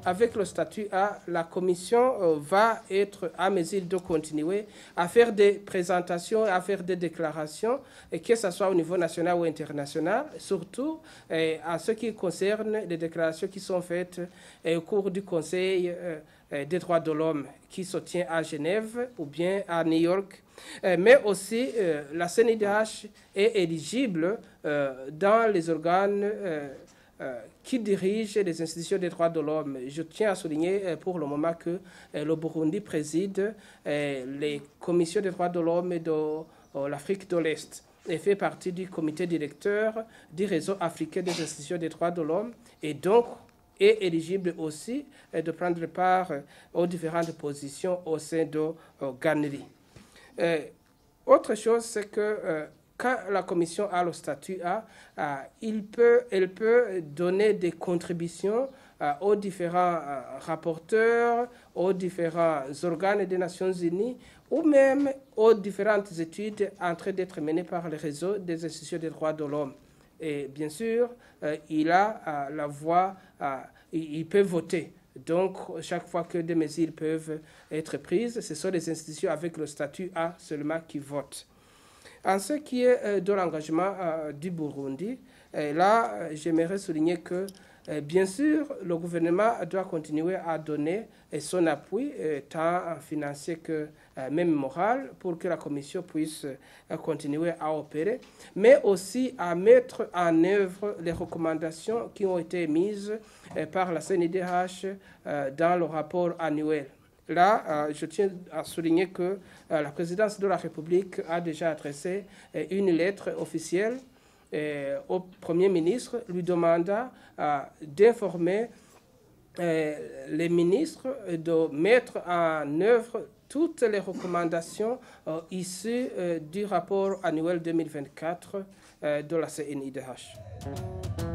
Avec le statut A, la Commission va être à mesure de continuer à faire des présentations, à faire des déclarations, et que ce soit au niveau national ou international, surtout en ce qui concerne les déclarations qui sont faites au cours du Conseil des droits de l'homme qui se tient à Genève ou bien à New York. Mais aussi, la CNIDH est éligible dans les organes qui dirige les institutions des droits de l'homme. Je tiens à souligner pour le moment que le Burundi préside les commissions des droits de l'homme de l'Afrique de l'Est et fait partie du comité directeur du réseau africain des institutions des droits de l'homme et donc est éligible aussi de prendre part aux différentes positions au sein de GANRI. Autre chose, c'est que quand la Commission a le statut A, elle peut donner des contributions aux différents rapporteurs, aux différents organes des Nations Unies ou même aux différentes études en train d'être menées par le réseau des institutions des droits de l'homme. Et bien sûr, il a la voix, il peut voter. Donc, chaque fois que des mesures peuvent être prises, ce sont les institutions avec le statut A seulement qui votent. En ce qui est de l'engagement du Burundi, là, j'aimerais souligner que, bien sûr, le gouvernement doit continuer à donner son appui, tant financier que même moral, pour que la Commission puisse continuer à opérer, mais aussi à mettre en œuvre les recommandations qui ont été mises par la CNIDH dans le rapport annuel. Là, je tiens à souligner que la présidence de la République a déjà adressé une lettre officielle au Premier ministre, lui demandant d'informer les ministres de mettre en œuvre toutes les recommandations issues du rapport annuel 2024 de la CNIDH.